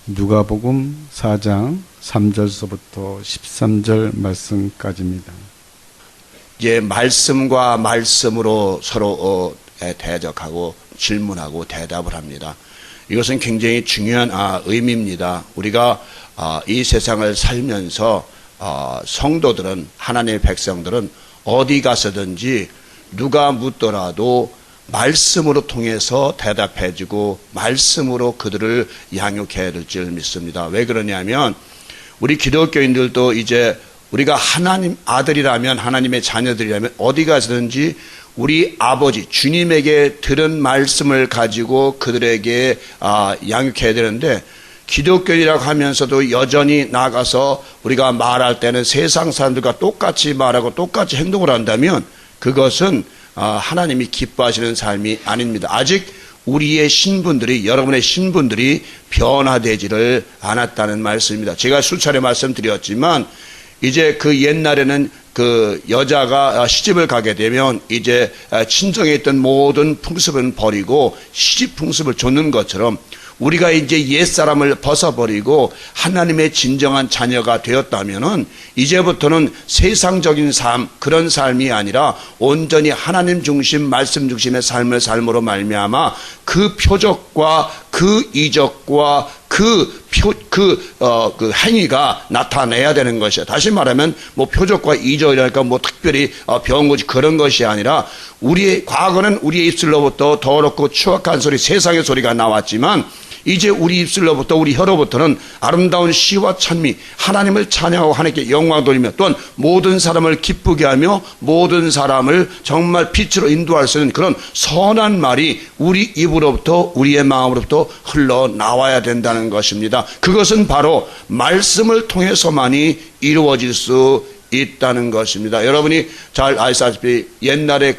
누가복음 4장 3절서부터 13절 말씀까지입니다. 이제 말씀과 말씀으로 서로 대적하고 질문하고 대답을 합니다. 이것은 굉장히 중요한 의미입니다. 우리가 이 세상을 살면서 성도들은, 하나님의 백성들은 어디 가서든지 누가 묻더라도 말씀으로 통해서 대답해주고 말씀으로 그들을 양육해야 될 줄 믿습니다. 왜 그러냐면 우리 기독교인들도 이제 우리가 하나님 아들이라면, 하나님의 자녀들이라면 어디 가서든지 우리 아버지 주님에게 들은 말씀을 가지고 그들에게 양육해야 되는데, 기독교인이라고 하면서도 여전히 나가서 우리가 말할 때는 세상 사람들과 똑같이 말하고 똑같이 행동을 한다면 그것은 하나님이 기뻐하시는 삶이 아닙니다. 아직 우리의 신분들이, 여러분의 신분들이 변화되지를 않았다는 말씀입니다. 제가 수차례 말씀드렸지만 이제 그 옛날에는 그 여자가 시집을 가게 되면 이제 친정에 있던 모든 풍습은 버리고 시집 풍습을 좇는 것처럼 우리가 이제 옛사람을 벗어버리고 하나님의 진정한 자녀가 되었다면은 이제부터는 세상적인 삶, 그런 삶이 아니라 온전히 하나님 중심, 말씀 중심의 삶을 삶으로 말미암아 그 표적과 그 이적과 그 행위가 나타내야 되는 것이야. 다시 말하면 뭐 표적과 이적이라니까 뭐 특별히 배운 것이 그런 것이 아니라, 우리의 과거는 우리의 입술로부터 더럽고 추악한 소리, 세상의 소리가 나왔지만 이제 우리 입술로부터, 우리 혀로부터는 아름다운 시와 찬미, 하나님을 찬양하고 하나님께 영광 돌리며 또한 모든 사람을 기쁘게 하며 모든 사람을 정말 빛으로 인도할 수 있는 그런 선한 말이 우리 입으로부터, 우리의 마음으로부터 흘러나와야 된다는 것입니다. 그것은 바로 말씀을 통해서만이 이루어질 수 있다는 것입니다. 여러분이 잘 아시다시피 옛날에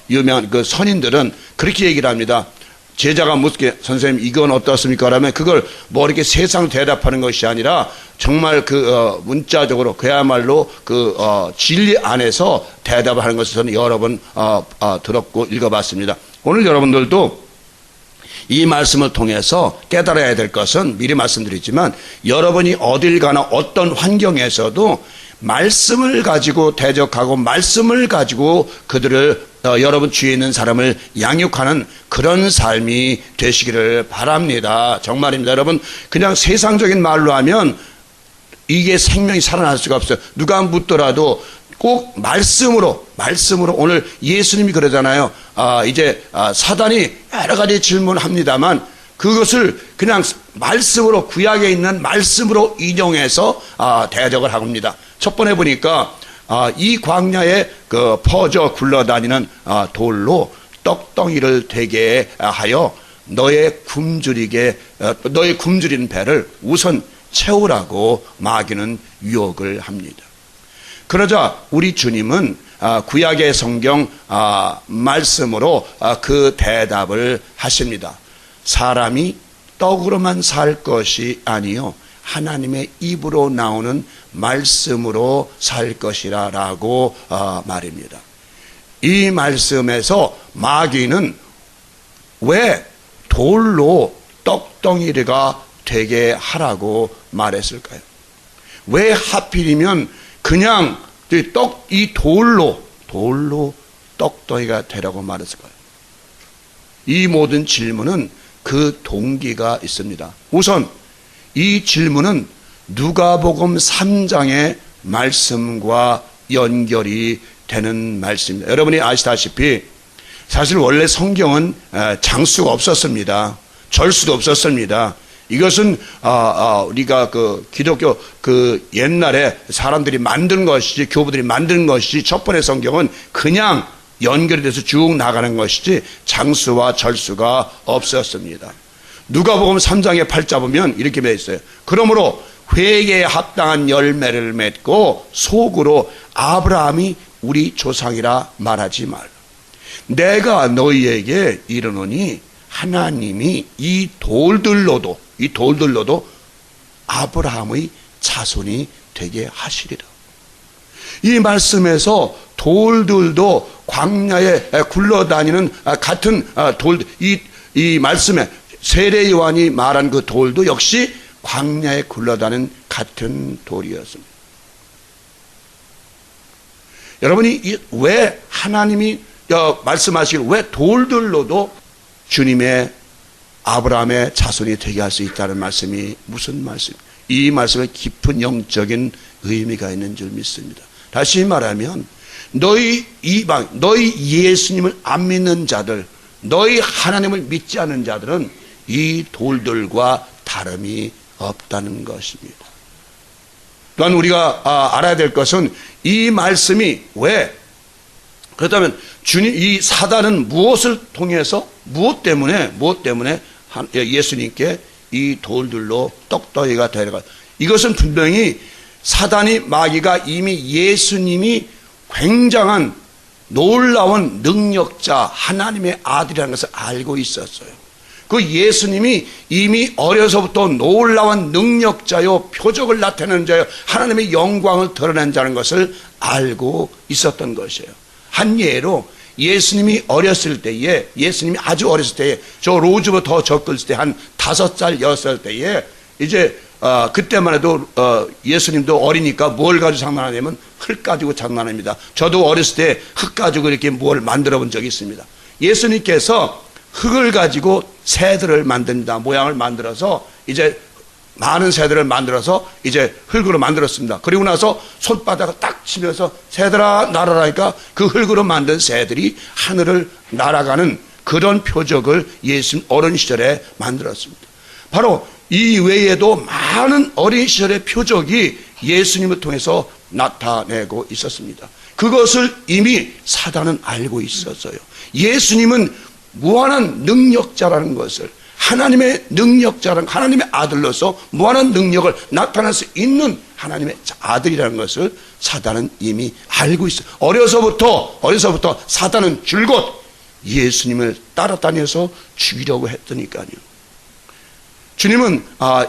유명한 그 선인들은 그렇게 얘기를 합니다. 제자가 묻게, 선생님 이건 어떻습니까? 라면 그걸 뭐 이렇게 세상 대답하는 것이 아니라 정말 문자적으로 그야말로 진리 안에서 대답을 하는 것을 저는 여러 번 들었고 읽어봤습니다. 오늘 여러분들도 이 말씀을 통해서 깨달아야 될 것은, 미리 말씀드리지만 여러분이 어딜 가나 어떤 환경에서도 말씀을 가지고 대적하고 말씀을 가지고 그들을 여러분 주위에 있는 사람을 양육하는 그런 삶이 되시기를 바랍니다. 정말입니다. 여러분, 그냥 세상적인 말로 하면 이게 생명이 살아날 수가 없어요. 누가 묻더라도 꼭 말씀으로 오늘 예수님이 그러잖아요. 이제 사단이 여러 가지 질문합니다만 그것을 그냥 말씀으로, 구약에 있는 말씀으로 인용해서 대적을 합니다. 첫 번에 보니까 이 광야에 퍼져 굴러다니는 돌로 떡덩이를 되게 하여 너의 굶주린 배를 우선 채우라고 마귀는 유혹을 합니다. 그러자 우리 주님은 구약의 성경 말씀으로 그 대답을 하십니다. 사람이 떡으로만 살 것이 아니요 하나님의 입으로 나오는 말씀으로 살 것이라 라고 말입니다. 이 말씀에서 마귀는 왜 돌로 떡덩이가 되게 하라고 말했을까요? 왜 하필이면 그냥 이 돌로 떡덩이가 되라고 말했을까요? 이 모든 질문은 그 동기가 있습니다. 우선 이 질문은 누가복음 3장의 말씀과 연결이 되는 말씀입니다. 여러분이 아시다시피 사실 원래 성경은 장수가 없었습니다. 절수도 없었습니다. 이것은 우리가 기독교 옛날에 사람들이 만든 것이지, 교부들이 만든 것이지, 첫 번의 성경은 그냥 연결이 돼서 쭉 나가는 것이지 장수와 절수가 없었습니다. 누가복음 3장의 8절 보면 이렇게 되어 있어요. 그러므로 회개에 합당한 열매를 맺고 속으로 아브라함이 우리 조상이라 말하지 말라. 내가 너희에게 이르노니 하나님이 이 돌들로도 아브라함의 자손이 되게 하시리라. 이 말씀에서 돌들도 광야에 굴러다니는 같은 돌, 이 말씀에 세례 요한이 말한 그 돌도 역시 광야에 굴러다니는 같은 돌이었습니다. 여러분이 왜 하나님이 말씀하시길 왜 돌들로도 주님의 아브라함의 자손이 되게 할 수 있다는 말씀이 무슨 말씀입니까? 이 말씀에 깊은 영적인 의미가 있는 줄 믿습니다. 다시 말하면 너희 이방, 너희 예수님을 안 믿는 자들, 너희 하나님을 믿지 않는 자들은 이 돌들과 다름이 없다는 것입니다. 또한 우리가 알아야 될 것은 이 말씀이 왜 그렇다면 주님 이 사단은 무엇을 통해서 무엇 때문에 예수님께 이 돌들로 떡더기가 되어가 이것은 분명히 사단이 마귀가 이미 예수님이 굉장한 놀라운 능력자 하나님의 아들이라는 것을 알고 있었어요. 그 예수님이 이미 어려서부터 놀라운 능력자요 표적을 나타내는 자요 하나님의 영광을 드러낸 자는 것을 알고 있었던 것이에요. 한 예로 예수님이 어렸을 때에 예수님이 아주 어렸을 때에 저 로즈부터 더 적었을 때 한 5살 6살 때에 이제 그때만 해도 예수님도 어리니까 뭘 가지고 장난하냐면 흙 가지고 장난합니다. 저도 어렸을 때 흙 가지고 이렇게 뭘 만들어 본 적이 있습니다. 예수님께서 흙을 가지고 새들을 만듭니다. 모양을 만들어서 이제 많은 새들을 만들어서 이제 흙으로 만들었습니다. 그리고 나서 손바닥을 딱 치면서 새들아 날아라니까 그 흙으로 만든 새들이 하늘을 날아가는 그런 표적을 예수님 어린 시절에 만들었습니다. 바로 이 외에도 많은 어린 시절의 표적이 예수님을 통해서 나타내고 있었습니다. 그것을 이미 사단은 알고 있었어요. 예수님은 무한한 능력자라는 것을 하나님의 능력자라는 하나님의 아들로서 무한한 능력을 나타낼 수 있는 하나님의 아들이라는 것을 사단은 이미 알고 있어요. 어려서부터 사단은 줄곧 예수님을 따라다녀서 죽이려고 했더니까요. 주님은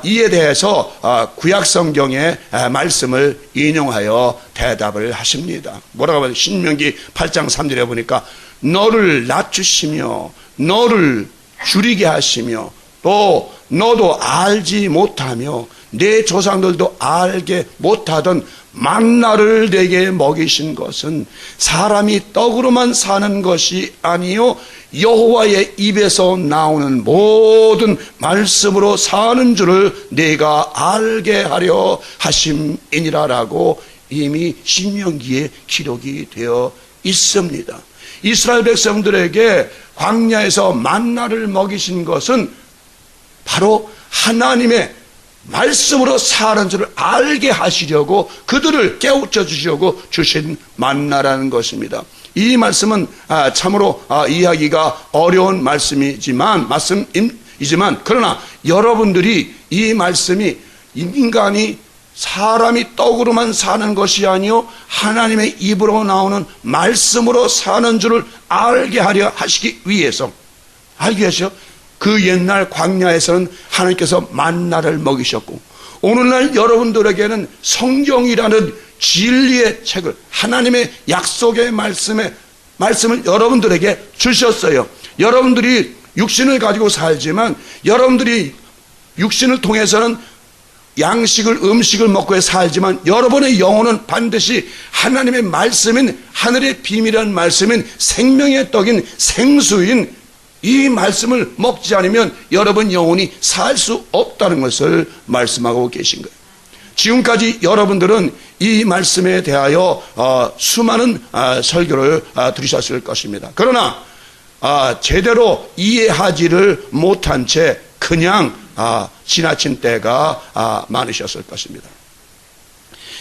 이에 대해서 구약 성경의 말씀을 인용하여 대답을 하십니다. 뭐라고 하면 신명기 8장 3절에 보니까 너를 낮추시며 너를 줄이게 하시며 또 너도 알지 못하며 내 조상들도 알게 못하던 만나를 내게 먹이신 것은 사람이 떡으로만 사는 것이 아니요 여호와의 입에서 나오는 모든 말씀으로 사는 줄을 내가 알게 하려 하심이니라라고 이미 신명기에 기록이 되어 있습니다. 이스라엘 백성들에게 광야에서 만나를 먹이신 것은 바로 하나님의 말씀으로 사는 줄을 알게 하시려고 그들을 깨우쳐 주시려고 주신 만나라는 것입니다. 이 말씀은 참으로 이해하기가 어려운 말씀이지만 그러나 여러분들이 이 말씀이 인간이 사람이 떡으로만 사는 것이 아니요 하나님의 입으로 나오는 말씀으로 사는 줄을 알게 하려 하시기 위해서 알게 하셔 그 옛날 광야에서는 하나님께서 만나를 먹이셨고 오늘날 여러분들에게는 성경이라는 진리의 책을 하나님의 약속의 말씀을 여러분들에게 주셨어요. 여러분들이 육신을 가지고 살지만 여러분들이 육신을 통해서는 음식을 먹고 살지만 여러분의 영혼은 반드시 하나님의 말씀인 하늘의 비밀이라는 말씀인 생명의 떡인 생수인 이 말씀을 먹지 않으면 여러분 영혼이 살 수 없다는 것을 말씀하고 계신 거예요. 지금까지 여러분들은 이 말씀에 대하여 수많은 설교를 들으셨을 것입니다. 그러나 제대로 이해하지를 못한 채 그냥 지나친 때가 많으셨을 것입니다.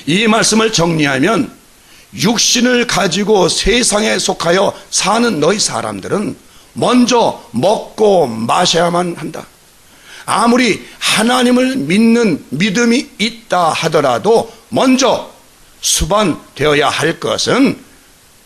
이 말씀을 정리하면 육신을 가지고 세상에 속하여 사는 너희 사람들은 먼저 먹고 마셔야만 한다. 아무리 하나님을 믿는 믿음이 있다 하더라도 먼저 수반되어야 할 것은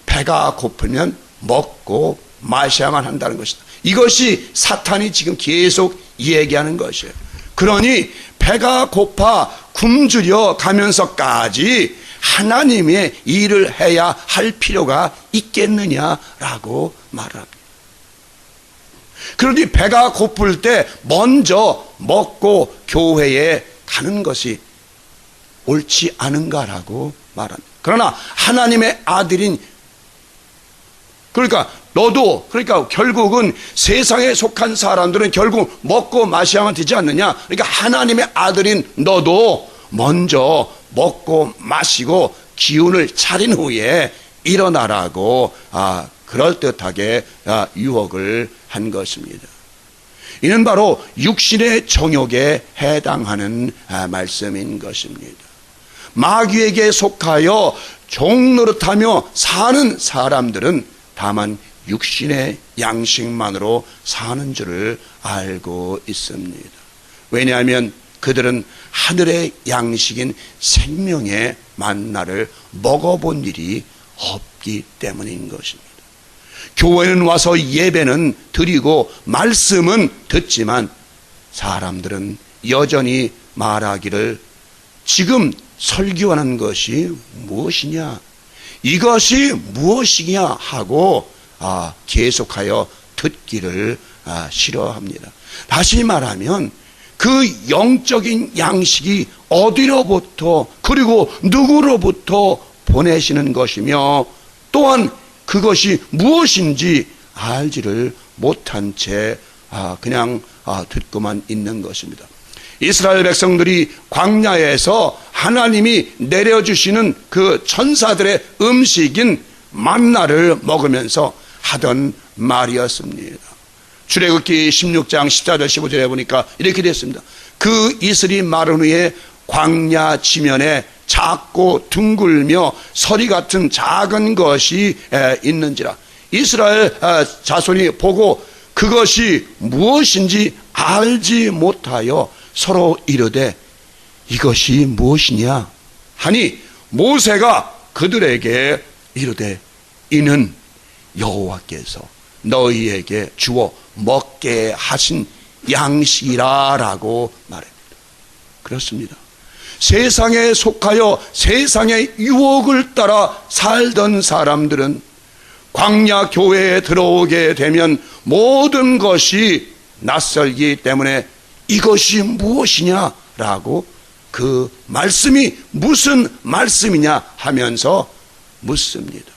배가 고프면 먹고 마셔야만 한다는 것이다. 이것이 사탄이 지금 계속 얘기하는 것이에요. 그러니 배가 고파 굶주려 가면서까지 하나님의 일을 해야 할 필요가 있겠느냐라고 말합니다. 그러니 배가 고플 때 먼저 먹고 교회에 하는 것이 옳지 않은가라고 말합니다. 그러나 하나님의 아들인, 그러니까 너도, 그러니까 결국은 세상에 속한 사람들은 결국 먹고 마셔야만 되지 않느냐. 그러니까 하나님의 아들인 너도 먼저 먹고 마시고 기운을 차린 후에 일어나라고 그럴듯하게 유혹을 한 것입니다. 이는 바로 육신의 정욕에 해당하는 말씀인 것입니다. 마귀에게 속하여 종노릇하며 사는 사람들은 다만 육신의 양식만으로 사는 줄을 알고 있습니다. 왜냐하면 그들은 하늘의 양식인 생명의 만나를 먹어본 일이 없기 때문인 것입니다. 교회는 와서 예배는 드리고 말씀은 듣지만 사람들은 여전히 말하기를 지금 설교하는 것이 무엇이냐, 이것이 무엇이냐 하고 계속하여 듣기를 싫어합니다. 다시 말하면 그 영적인 양식이 어디로부터 그리고 누구로부터 보내시는 것이며 또한 그것이 무엇인지 알지를 못한 채 그냥 듣고만 있는 것입니다. 이스라엘 백성들이 광야에서 하나님이 내려주시는 그 천사들의 음식인 만나를 먹으면서 하던 말이었습니다. 출애굽기 16장 14절 15절에 보니까 이렇게 됐습니다. 그 이슬이 마른 후에 광야 지면에 작고 둥글며 서리 같은 작은 것이 있는지라. 이스라엘 자손이 보고 그것이 무엇인지 알지 못하여 서로 이르되 이것이 무엇이냐 하니 모세가 그들에게 이르되 이는 여호와께서 너희에게 주어 먹게 하신 양식이라라고 말합니다. 그렇습니다. 세상에 속하여 세상의 유혹을 따라 살던 사람들은 광야 교회에 들어오게 되면 모든 것이 낯설기 때문에 이것이 무엇이냐라고 그 말씀이 무슨 말씀이냐 하면서 묻습니다.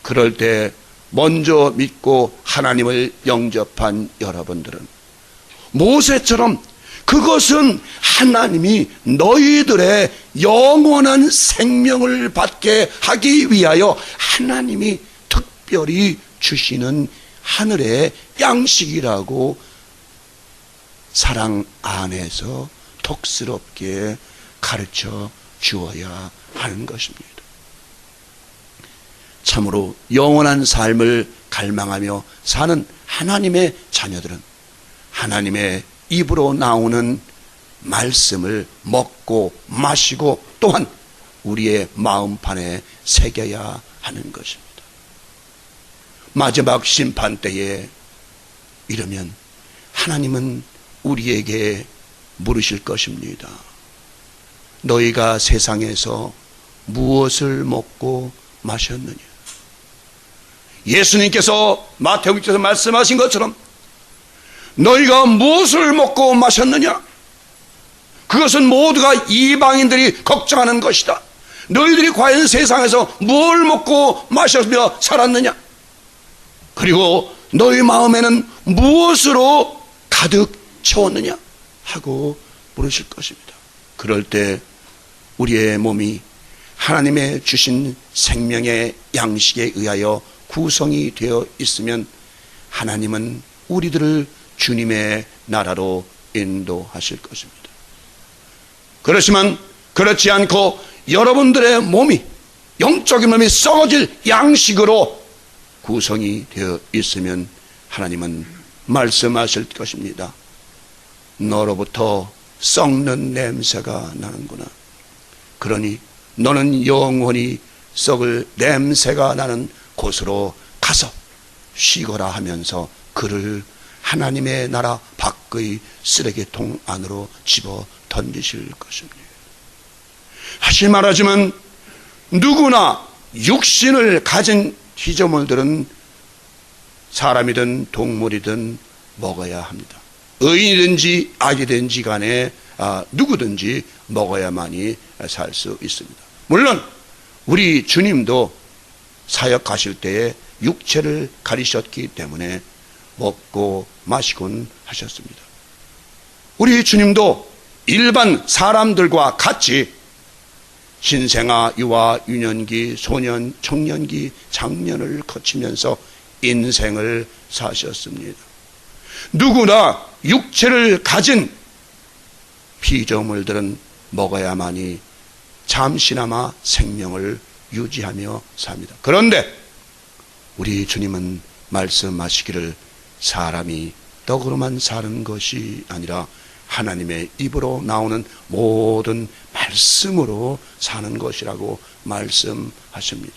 그럴 때 먼저 믿고 하나님을 영접한 여러분들은 모세처럼 그것은 하나님이 너희들의 영원한 생명을 받게 하기 위하여 하나님이 특별히 주시는 하늘의 양식이라고 사랑 안에서 덕스럽게 가르쳐 주어야 하는 것입니다. 참으로 영원한 삶을 갈망하며 사는 하나님의 자녀들은 하나님의 입으로 나오는 말씀을 먹고 마시고 또한 우리의 마음판에 새겨야 하는 것입니다. 마지막 심판 때에 이르면 하나님은 우리에게 물으실 것입니다. 너희가 세상에서 무엇을 먹고 마셨느냐? 예수님께서 마태복음에서 말씀하신 것처럼 너희가 무엇을 먹고 마셨느냐? 그것은 모두가 이방인들이 걱정하는 것이다. 너희들이 과연 세상에서 뭘 먹고 마셨며 살았느냐? 그리고 너희 마음에는 무엇으로 가득 채웠느냐? 하고 물으실 것입니다. 그럴 때 우리의 몸이 하나님의 주신 생명의 양식에 의하여 구성이 되어 있으면 하나님은 우리들을 주님의 나라로 인도하실 것입니다. 그렇지만 그렇지 않고 여러분들의 몸이 영적인 몸이 썩어질 양식으로 구성이 되어 있으면 하나님은 말씀하실 것입니다. 너로부터 썩는 냄새가 나는구나. 그러니 너는 영원히 썩을 냄새가 나는 곳으로 가서 쉬거라 하면서 그를 하나님의 나라 밖의 쓰레기통 안으로 집어 던지실 것입니다. 다시 말하지만 누구나 육신을 가진 피조물들은 사람이든 동물이든 먹어야 합니다. 의인이든지 악이든지 간에 누구든지 먹어야만이 살 수 있습니다. 물론 우리 주님도 사역하실 때에 육체를 가리셨기 때문에 먹고 마시곤 하셨습니다. 우리 주님도 일반 사람들과 같이 신생아, 유아, 유년기, 소년, 청년기, 장년을 거치면서 인생을 사셨습니다. 누구나 육체를 가진 피조물들은 먹어야만이 잠시나마 생명을 유지하며 삽니다. 그런데 우리 주님은 말씀하시기를 사람이 떡으로만 사는 것이 아니라 하나님의 입으로 나오는 모든 말씀으로 사는 것이라고 말씀하십니다.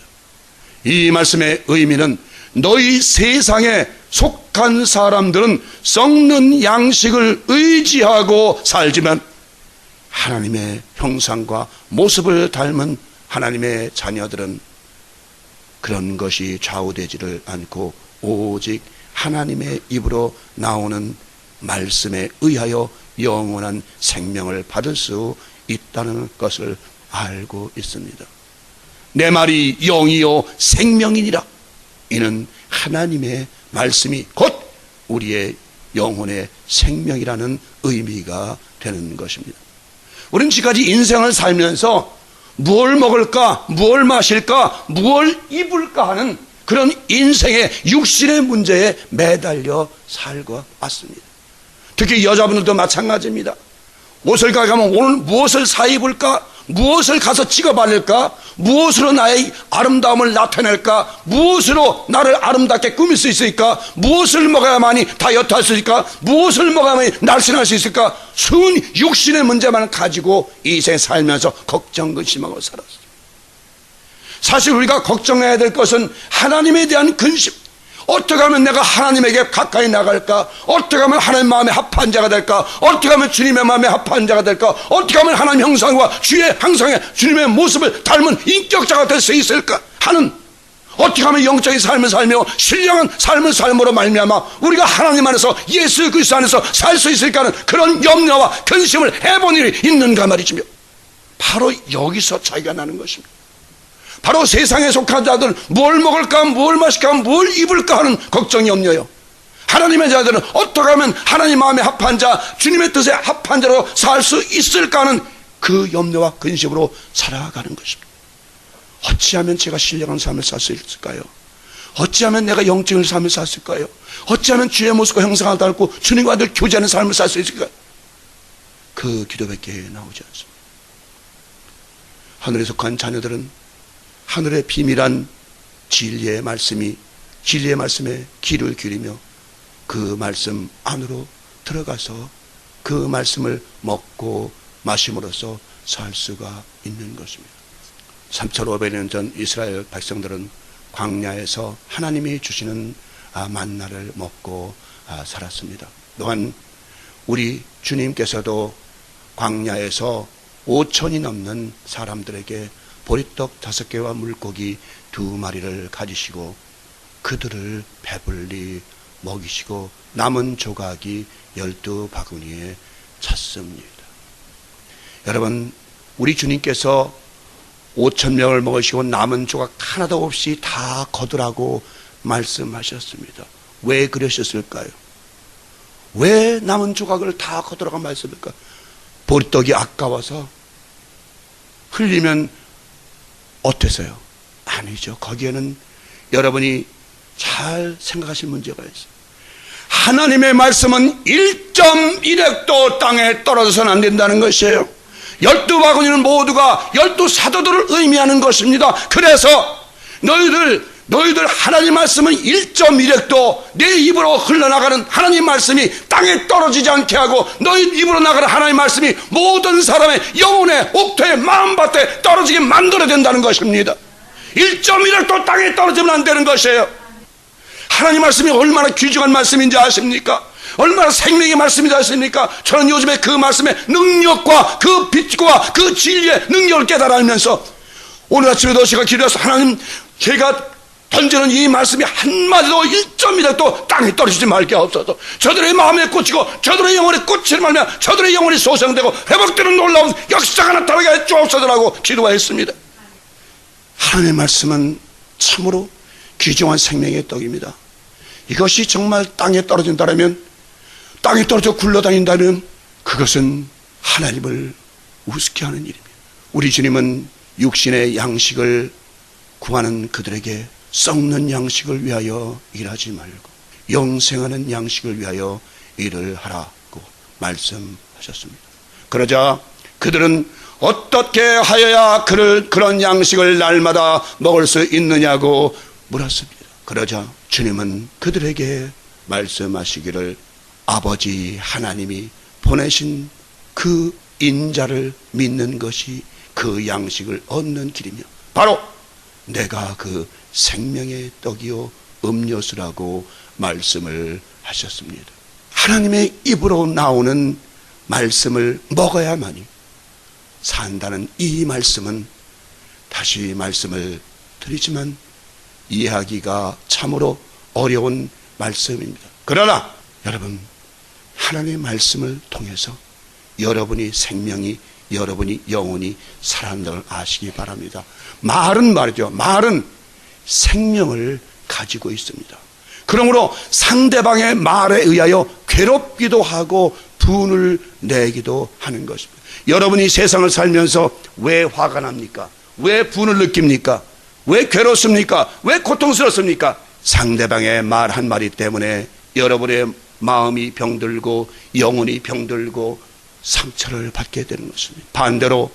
이 말씀의 의미는 너희 세상에 속한 사람들은 썩는 양식을 의지하고 살지만 하나님의 형상과 모습을 닮은 하나님의 자녀들은 그런 것이 좌우되지를 않고 오직 하나님의 입으로 나오는 말씀에 의하여 영원한 생명을 받을 수 있다는 것을 알고 있습니다. 내 말이 영이요 생명이니라. 이는 하나님의 말씀이 곧 우리의 영혼의 생명이라는 의미가 되는 것입니다. 우리는 지금까지 인생을 살면서 무엇을 먹을까, 무엇을 마실까, 무엇을 입을까 하는 그런 인생의 육신의 문제에 매달려 살고 왔습니다. 특히 여자분들도 마찬가지입니다. 옷을 가면 오늘 무엇을 사 입을까, 무엇을 가서 찍어 바를까, 무엇으로 나의 아름다움을 나타낼까, 무엇으로 나를 아름답게 꾸밀 수 있을까, 무엇을 먹어야만이 다이어트 할 수 있을까, 무엇을 먹어야만이 날씬할 수 있을까, 순 육신의 문제만 가지고 이 인생 살면서 걱정 근심하고 살았어요. 사실 우리가 걱정해야 될 것은 하나님에 대한 근심, 어떻게 하면 내가 하나님에게 가까이 나갈까? 어떻게 하면 하나님 마음에 합한 자가 될까? 어떻게 하면 주님의 마음에 합한 자가 될까? 어떻게 하면 하나님 형상과 주의 형상의 주님의 모습을 닮은 인격자가 될 수 있을까? 하는, 어떻게 하면 영적인 삶을 살며 신령한 삶을 삶으로 말미암아 우리가 하나님 안에서 예수 그리스도 안에서 살 수 있을까 하는 그런 염려와 근심을 해본 일이 있는가 말이지요. 바로 여기서 차이가 나는 것입니다. 바로 세상에 속한 자들은 뭘 먹을까, 뭘 마실까, 뭘 입을까 하는 걱정이 염려요. 하나님의 자들은 어떻게 하면 하나님 마음에 합한 자, 주님의 뜻에 합한 자로 살 수 있을까 하는 그 염려와 근심으로 살아가는 것입니다. 어찌하면 제가 신령한 삶을 살 수 있을까요? 어찌하면 내가 영적인 삶을 살 수 있을까요? 어찌하면 주의 모습과 형상을 닮고 주님과 늘 교제하는 삶을 살 수 있을까요? 그 기도밖에 나오지 않습니다. 하늘에 속한 자녀들은 하늘의 비밀한 진리의 말씀에 귀를 기울이며 그 말씀 안으로 들어가서 그 말씀을 먹고 마심으로써 살 수가 있는 것입니다. 3,500년 전 이스라엘 백성들은 광야에서 하나님이 주시는 만나를 먹고 살았습니다. 또한 우리 주님께서도 광야에서 5천이 넘는 사람들에게 보리떡 5개와 물고기 2마리를 가지시고 그들을 배불리 먹이시고 남은 조각이 12바구니에 찼습니다. 여러분, 우리 주님께서 5,000명을 먹으시고 남은 조각 하나도 없이 다 거두라고 말씀하셨습니다. 왜 그러셨을까요? 왜 남은 조각을 다 거두라고 말씀할까? 보리떡이 아까워서? 흘리면 어때서요? 아니죠. 거기에는 여러분이 잘 생각하실 문제가 있어요. 하나님의 말씀은 1.1획도 땅에 떨어져서는 안 된다는 것이에요. 12바구니는 모두가 12사도들을 의미하는 것입니다. 그래서 너희들 하나님 말씀은 1.1획도 내 입으로 흘러나가는 하나님 말씀이 땅에 떨어지지 않게 하고 너희 입으로 나가는 하나님 말씀이 모든 사람의 영혼의 옥토에 마음밭에 떨어지게 만들어야 된다는 것입니다. 1.1획도 땅에 떨어지면 안 되는 것이에요. 하나님 말씀이 얼마나 귀중한 말씀인지 아십니까? 얼마나 생명의 말씀인지 아십니까? 저는 요즘에 그 말씀의 능력과 그 빛과 그 진리의 능력을 깨달아 알면서 오늘 아침에도 제가 기도해서 하나님, 제가 던지는 이 말씀이 한마디도 1점이라도 땅에 떨어지지 말 게 없어서 저들의 마음에 꽂히고 저들의 영혼에 꽂히는 말면 저들의 영혼이 소생되고 회복되는 놀라운 역사가 나타나게 해 주옵소서라고 기도하였습니다. 하나님의 말씀은 참으로 귀중한 생명의 떡입니다. 이것이 정말 땅에 떨어진다면, 땅에 떨어져 굴러다닌다면 그것은 하나님을 우습게 하는 일입니다. 우리 주님은 육신의 양식을 구하는 그들에게 썩는 양식을 위하여 일하지 말고 영생하는 양식을 위하여 일을 하라고 말씀하셨습니다. 그러자 그들은 어떻게 하여야 그런 양식을 날마다 먹을 수 있느냐고 물었습니다. 그러자 주님은 그들에게 말씀하시기를 아버지 하나님이 보내신 그 인자를 믿는 것이 그 양식을 얻는 길이며 바로 내가 그 생명의 떡이요 음료수라고 말씀을 하셨습니다. 하나님의 입으로 나오는 말씀을 먹어야만이 산다는 이 말씀은, 다시 말씀을 드리지만 이해하기가 참으로 어려운 말씀입니다. 그러나 여러분, 하나님의 말씀을 통해서 여러분이 생명이, 여러분이 영혼이 살아난다는 걸 아시기 바랍니다. 말은 말이죠. 말은 생명을 가지고 있습니다. 그러므로 상대방의 말에 의하여 괴롭기도 하고 분을 내기도 하는 것입니다. 여러분이 세상을 살면서 왜 화가 납니까? 왜 분을 느낍니까? 왜 괴롭습니까? 왜 고통스럽습니까? 상대방의 말 한마디 때문에 여러분의 마음이 병들고 영혼이 병들고 상처를 받게 되는 것입니다. 반대로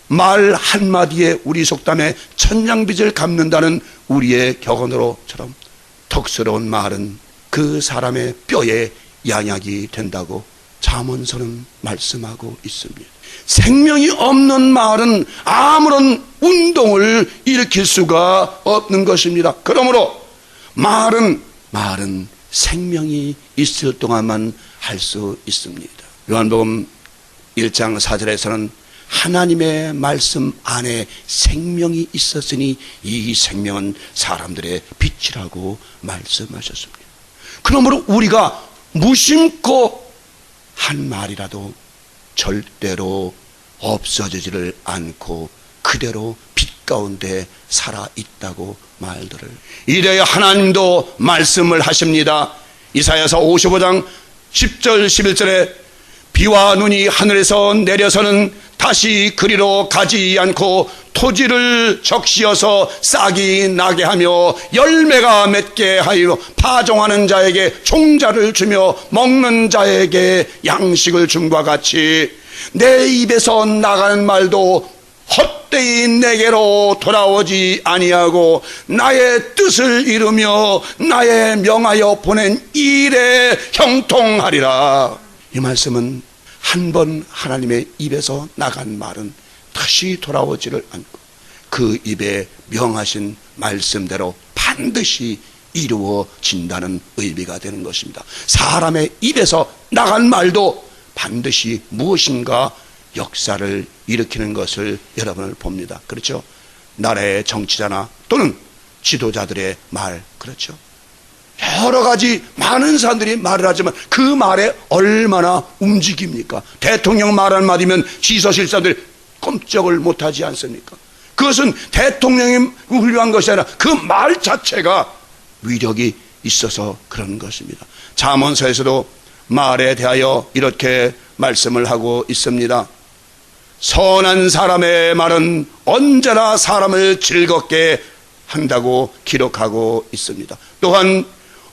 말 한마디에 우리 속담에 천냥빚을 갚는다는 우리의 격언으로처럼 덕스러운 말은 그 사람의 뼈에 양약이 된다고 잠언서는 말씀하고 있습니다. 생명이 없는 말은 아무런 운동을 일으킬 수가 없는 것입니다. 그러므로 말은 생명이 있을 동안만 할 수 있습니다. 요한복음 1장 4절에서는 하나님의 말씀 안에 생명이 있었으니 이 생명은 사람들의 빛이라고 말씀하셨습니다. 그러므로 우리가 무심코 한 말이라도 절대로 없어지지를 않고 그대로 빛 가운데 살아있다고 말들을. 이래야 하나님도 말씀을 하십니다. 이사야서 55장 10절 11절에 비와 눈이 하늘에서 내려서는 다시 그리로 가지 않고 토지를 적시어서 싹이 나게 하며 열매가 맺게 하여 파종하는 자에게 종자를 주며 먹는 자에게 양식을 줌과 같이 내 입에서 나가는 말도 헛되이 내게로 돌아오지 아니하고 나의 뜻을 이루며 나의 명하여 보낸 일에 형통하리라. 이 말씀은 한 번 하나님의 입에서 나간 말은 다시 돌아오지를 않고 그 입에 명하신 말씀대로 반드시 이루어진다는 의미가 되는 것입니다. 사람의 입에서 나간 말도 반드시 무엇인가 역사를 일으키는 것을 여러분을 봅니다. 그렇죠? 나라의 정치자나 또는 지도자들의 말, 그렇죠? 여러 가지 많은 사람들이 말을 하지만 그 말에 얼마나 움직입니까? 대통령 말 한마디면 지서실 사람들이 꼼짝을 못하지 않습니까? 그것은 대통령이 훌륭한 것이 아니라 그 말 자체가 위력이 있어서 그런 것입니다. 잠언서에서도 말에 대하여 이렇게 말씀을 하고 있습니다. 선한 사람의 말은 언제나 사람을 즐겁게 한다고 기록하고 있습니다. 또한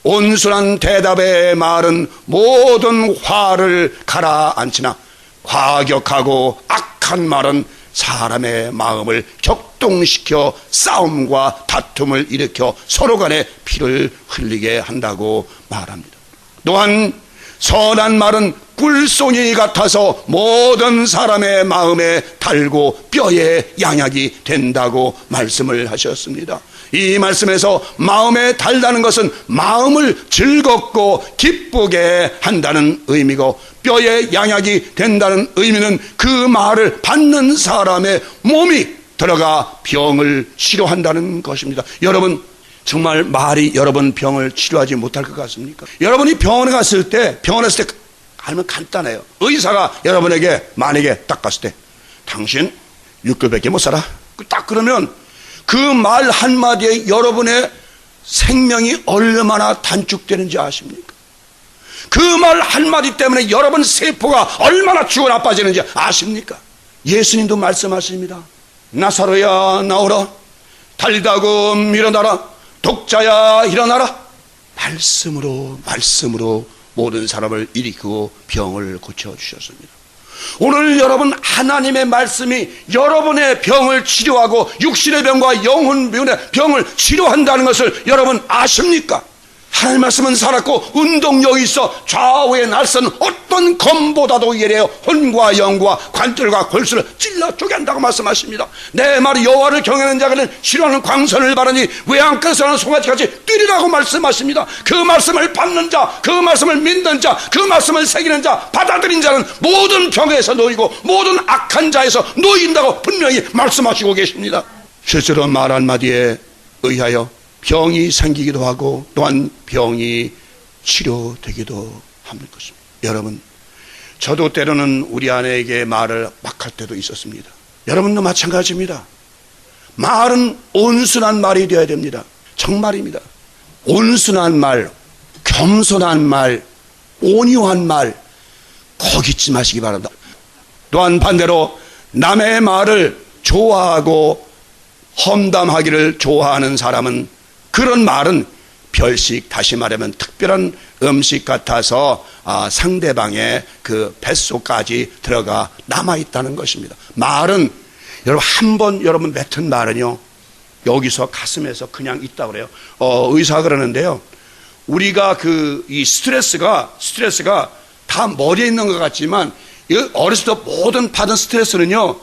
온순한 대답의 말은 모든 화를 가라앉히나 과격하고 악한 말은 사람의 마음을 격동시켜 싸움과 다툼을 일으켜 서로 간에 피를 흘리게 한다고 말합니다. 또한 선한 말은 꿀송이 같아서 모든 사람의 마음에 달고 뼈에 양약이 된다고 말씀을 하셨습니다. 이 말씀에서 마음에 달다는 것은 마음을 즐겁고 기쁘게 한다는 의미고, 뼈에 양약이 된다는 의미는 그 말을 받는 사람의 몸이 들어가 병을 치료한다는 것입니다. 여러분, 정말 말이 여러분 병을 치료하지 못할 것 같습니까? 여러분이 병원에 갔을 때 하면 간단해요. 의사가 여러분에게 만약에 딱 갔을 때 당신 6개월밖에 못 살아. 딱 그러면 그 말 한마디에 여러분의 생명이 얼마나 단축되는지 아십니까? 그 말 한마디 때문에 여러분 세포가 얼마나 죽어 나빠지는지 아십니까? 예수님도 말씀하십니다. 나사로야 나오라, 달리다고 일어나라, 독자야 일어나라. 말씀으로 모든 사람을 일으키고 병을 고쳐주셨습니다. 오늘 여러분, 하나님의 말씀이 여러분의 병을 치료하고 육신의 병과 영혼의 병을 치료한다는 것을 여러분 아십니까? 하나님의 말씀은 살았고 운동력이 있어 좌우의 날선 어떤 검보다도 예리하여 혼과 영과 관절과 골수를 찔러 쪼갠다고 말씀하십니다. 내 말이 여호와를 경외하는 자는 싫어하는 광선을 바르니 외양간에서 나는 송아지같이 뛰리라고 말씀하십니다. 그 말씀을 받는 자, 그 말씀을 믿는 자, 그 말씀을 새기는 자, 받아들인 자는 모든 병에서 놓이고 모든 악한 자에서 놓인다고 분명히 말씀하시고 계십니다. 실제로 말 한마디에 의하여 병이 생기기도 하고 또한 병이 치료되기도 합니다. 여러분, 저도 때로는 우리 아내에게 말을 막 할 때도 있었습니다. 여러분도 마찬가지입니다. 말은 온순한 말이 되어야 됩니다. 정말입니다. 온순한 말, 겸손한 말, 온유한 말 꼭 잊지 마시기 바랍니다. 또한 반대로 남의 말을 좋아하고 험담하기를 좋아하는 사람은 그런 말은 별식, 다시 말하면 특별한 음식 같아서 상대방의 그 뱃속까지 들어가 남아있다는 것입니다. 말은 여러분, 한 번 여러분 뱉은 말은요, 여기서 가슴에서 그냥 있다 그래요. 의사가 그러는데요, 우리가 이 스트레스가 다 머리에 있는 것 같지만 어렸을 때 모든 받은 스트레스는요,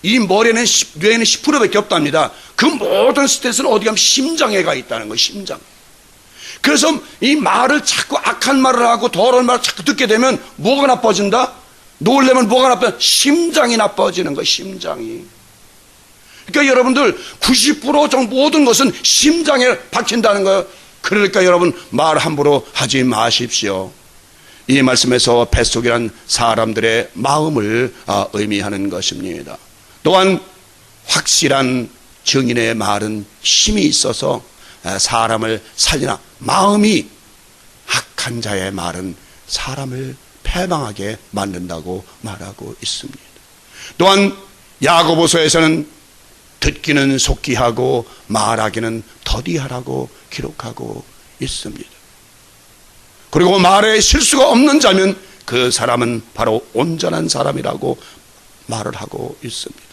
이 머리에는 뇌에는 10%밖에 없답니다. 그 모든 스트레스는 어디 가면 심장에 가 있다는 거예요. 심장. 그래서 이 말을 자꾸 악한 말을 하고 더러운 말을 자꾸 듣게 되면 뭐가 나빠진다? 놀래면 뭐가 나빠져? 심장이 나빠지는 거예요. 심장이. 그러니까 여러분들 90% 정도 모든 것은 심장에 박힌다는 거예요. 그러니까 여러분, 말 함부로 하지 마십시오. 이 말씀에서 뱃속이란 사람들의 마음을 의미하는 것입니다. 또한 확실한 증인의 말은 힘이 있어서 사람을 살리나, 마음이 악한 자의 말은 사람을 패망하게 만든다고 말하고 있습니다. 또한 야고보서에서는 듣기는 속히 하고 말하기는 더디하라고 기록하고 있습니다. 그리고 말에 실수가 없는 자면 그 사람은 바로 온전한 사람이라고 말을 하고 있습니다.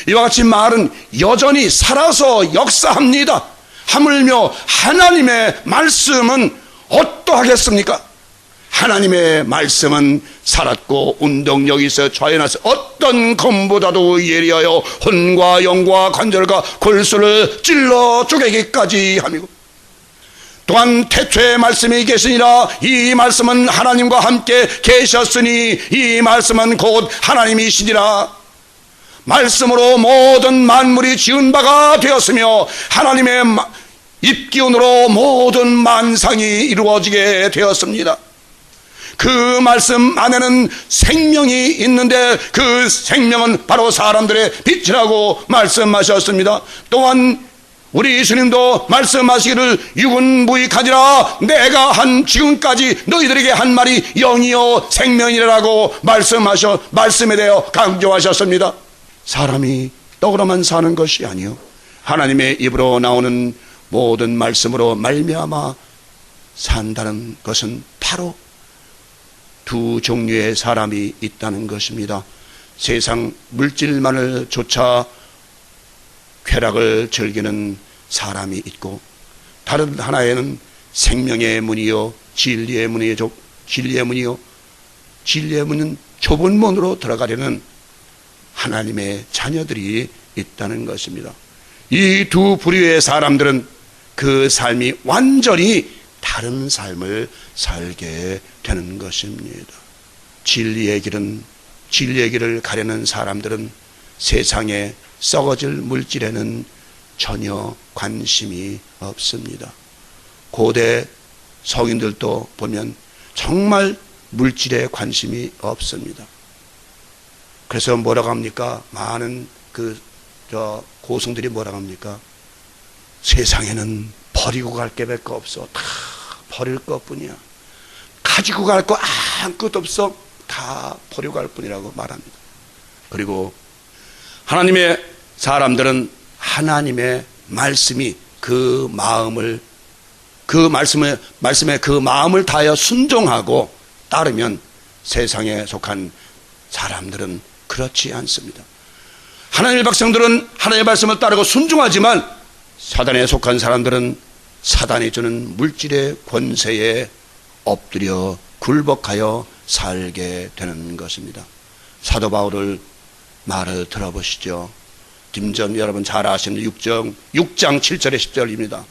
이와 같이 말은 여전히 살아서 역사합니다. 하물며 하나님의 말씀은 어떠하겠습니까? 하나님의 말씀은 살았고 운동력이 있어 좌연하서 어떤 검보다도 예리하여 혼과 영과 관절과 골수를 찔러 쪼개기까지 함이고, 또한 태초에 말씀이 계시니라. 이 말씀은 하나님과 함께 계셨으니 이 말씀은 곧 하나님이시니라. 말씀으로 모든 만물이 지은 바가 되었으며 하나님의 입기운으로 모든 만상이 이루어지게 되었습니다. 그 말씀 안에는 생명이 있는데 그 생명은 바로 사람들의 빛이라고 말씀하셨습니다. 또한 우리 예수님도 말씀하시기를 유근무익하니라. 내가 한 지금까지 너희들에게 한 말이 영이요 생명이라고 말씀에 대해 강조하셨습니다. 사람이 떡으로만 사는 것이 아니요, 하나님의 입으로 나오는 모든 말씀으로 말미암아 산다는 것은 바로 두 종류의 사람이 있다는 것입니다. 세상 물질만을 쫓아 쾌락을 즐기는 사람이 있고, 다른 하나에는 생명의 문이요 진리의 문이요 진리의 문은 좁은 문으로 들어가려는 하나님의 자녀들이 있다는 것입니다. 이 두 부류의 사람들은 그 삶이 완전히 다른 삶을 살게 되는 것입니다. 진리의 길을 가려는 사람들은 세상에 썩어질 물질에는 전혀 관심이 없습니다. 고대 성인들도 보면 정말 물질에 관심이 없습니다. 그래서 뭐라고 합니까? 많은 고승들이 뭐라고 합니까? 세상에는 버리고 갈 게 몇 거 없어. 다 버릴 것뿐이야. 가지고 갈 거 아무것도 없어. 다 버리고 갈 뿐이라고 말합니다. 그리고 하나님의 사람들은 하나님의 말씀이 그 말씀에 그 마음을 다하여 순종하고 따르면 세상에 속한 사람들은 그렇지 않습니다. 하나님의 백성들은 하나님의 말씀을 따르고 순종하지만 사단에 속한 사람들은 사단이 주는 물질의 권세에 엎드려 굴복하여 살게 되는 것입니다. 사도 바울의 말을 들어보시죠. 김전 여러분 잘 아시는 6장 7절의 10절입니다.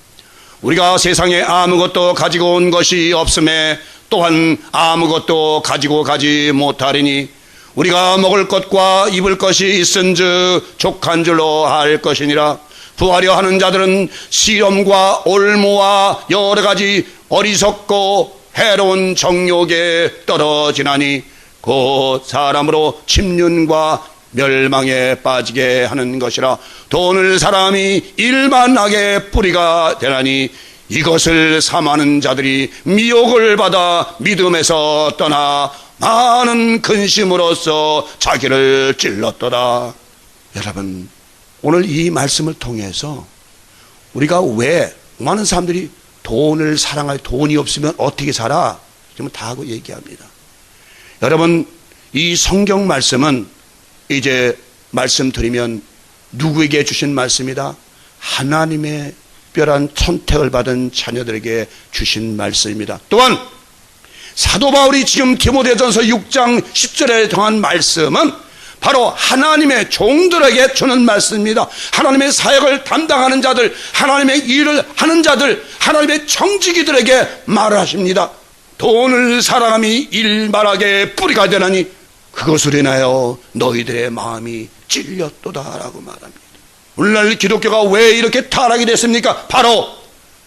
우리가 세상에 아무것도 가지고 온 것이 없음에 또한 아무것도 가지고 가지 못하리니 우리가 먹을 것과 입을 것이 있은즉 족한 줄로 할 것이니라. 부하려 하는 자들은 시험과 올무와 여러 가지 어리석고 해로운 정욕에 떨어지나니 곧 사람으로 침륜과 멸망에 빠지게 하는 것이라. 돈을 사람이 일만하게 뿌리가 되나니 이것을 삼하는 자들이 미혹을 받아 믿음에서 떠나 많은 근심으로써 자기를 찔렀도다. 여러분, 오늘 이 말씀을 통해서 우리가 왜 많은 사람들이 돈을 사랑할 돈이 없으면 어떻게 살아? 지금 다 하고 얘기합니다. 여러분, 이 성경 말씀은 이제 말씀드리면 누구에게 주신 말씀이다? 하나님의 특별한 선택을 받은 자녀들에게 주신 말씀입니다. 또한 사도 바울이 지금 디모데전서 6장 10절에 정한 말씀은 바로 하나님의 종들에게 주는 말씀입니다. 하나님의 사역을 담당하는 자들, 하나님의 일을 하는 자들, 하나님의 청지기들에게 말을 하십니다. 돈을 사랑함이 일만하게 뿌리가 되나니 그것을 인하여 너희들의 마음이 찔렸도다라고 말합니다. 오늘날 기독교가 왜 이렇게 타락이 됐습니까? 바로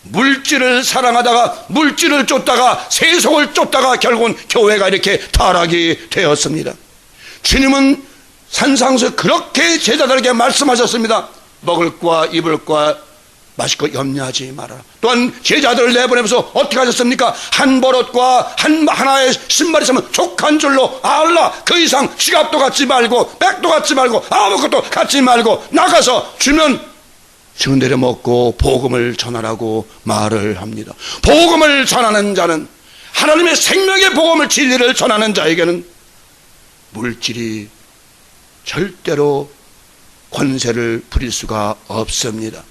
물질을 사랑하다가 물질을 쫓다가 세속을 쫓다가 결국은 교회가 이렇게 타락이 되었습니다. 주님은 산상에서 그렇게 제자들에게 말씀하셨습니다. 먹을 과 입을 과 마실 것 염려하지 말아라. 또한 제자들을 내보내면서 어떻게 하셨습니까? 한 버릇과 하나의 신발이 있으면 족한 줄로 알라. 그 이상 지갑도 갖지 말고 백도 갖지 말고 아무것도 갖지 말고 나가서 주면 주는 대로 먹고 복음을 전하라고 말을 합니다. 복음을 전하는 자는, 하나님의 생명의 복음을, 진리를 전하는 자에게는 물질이 절대로 권세를 부릴 수가 없습니다.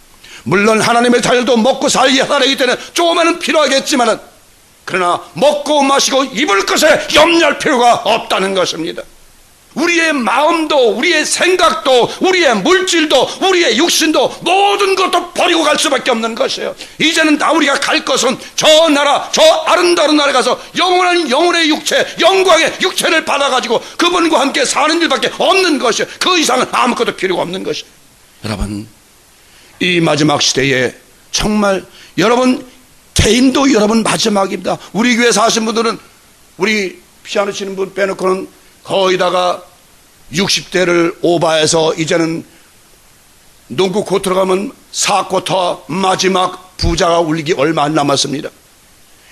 물론 하나님의 자녀도 먹고 살기 때문에 조금은 필요하겠지만, 그러나 먹고 마시고 입을 것에 염려할 필요가 없다는 것입니다. 우리의 마음도, 우리의 생각도, 우리의 물질도, 우리의 육신도 모든 것도 버리고 갈 수밖에 없는 것이에요. 이제는 다 우리가 갈 것은 저 나라, 저 아름다운 나라에 가서 영원한 영혼의 육체, 영광의 육체를 받아가지고 그분과 함께 사는 일밖에 없는 것이에요. 그 이상은 아무것도 필요가 없는 것이에요. 여러분, 이 마지막 시대에 정말 여러분 개인도 여러분 마지막입니다. 우리 교회 사신 분들은, 우리 피아노 치는 분 빼놓고는 거의 다가 60대를 오버해서 이제는 농구 코트로 가면 4쿼터 마지막 부자가 울리기 얼마 안 남았습니다.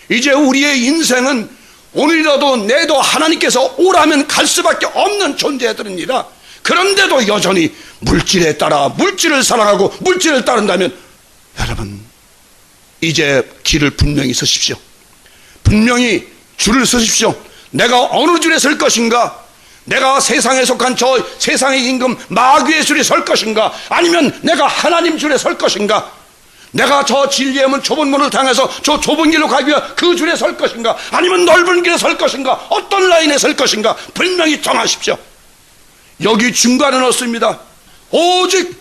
이제 우리의 인생은 오늘이라도 내도 하나님께서 오라면 갈 수밖에 없는 존재들입니다. 그런데도 여전히 물질에 따라 물질을 사랑하고 물질을 따른다면, 여러분 이제 길을 분명히 서십시오. 분명히 줄을 서십시오. 내가 어느 줄에 설 것인가? 내가 세상에 속한 저 세상의 임금 마귀의 줄에 설 것인가? 아니면 내가 하나님 줄에 설 것인가? 내가 저 진리의 문 좁은 문을 향해서 저 좁은 길로 가기 위해 그 줄에 설 것인가? 아니면 넓은 길에 설 것인가? 어떤 라인에 설 것인가? 분명히 정하십시오. 여기 중간은 없습니다. 오직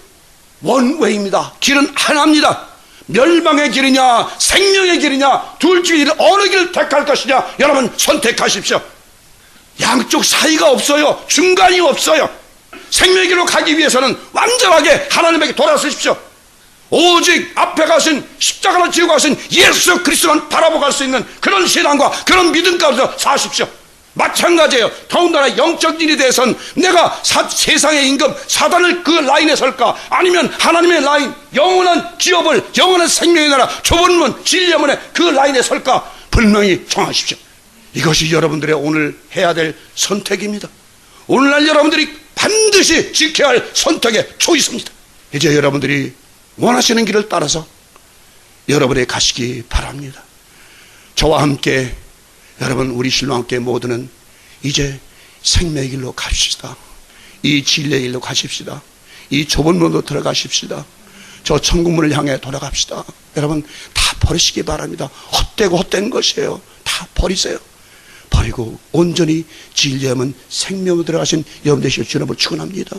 원웨이입니다. 길은 하나입니다. 멸망의 길이냐 생명의 길이냐, 둘 중에 어느 길을 택할 것이냐, 여러분 선택하십시오. 양쪽 사이가 없어요. 중간이 없어요. 생명의 길로 가기 위해서는 완전하게 하나님에게 돌아서십시오. 오직 앞에 가신 십자가를 지고 가신 예수 그리스도만 바라보고 갈 수 있는 그런 신앙과 그런 믿음 가운데 사십시오. 마찬가지예요. 더군다나 영적 일에 대해서는 내가 세상의 임금 사단을 그 라인에 설까, 아니면 하나님의 라인, 영원한 기업을, 영원한 생명의 나라, 좁은 문, 진리의 문에 그 라인에 설까 분명히 정하십시오. 이것이 여러분들의 오늘 해야 될 선택입니다. 오늘날 여러분들이 반드시 지켜야 할 선택의 초이스입니다. 이제 여러분들이 원하시는 길을 따라서 여러분이 가시기 바랍니다. 저와 함께 여러분, 우리 신랑께 모두는 이제 생명의 길로 갑시다. 이 진리의 길로 가십시다. 이 좁은 문으로 들어가십시다. 저 천국문을 향해 돌아갑시다. 여러분, 다 버리시기 바랍니다. 헛되고 헛된 것이에요. 다 버리세요. 버리고 온전히 진리의 문, 생명으로 들어가신 여러분 되시길 주님으로 축원합니다.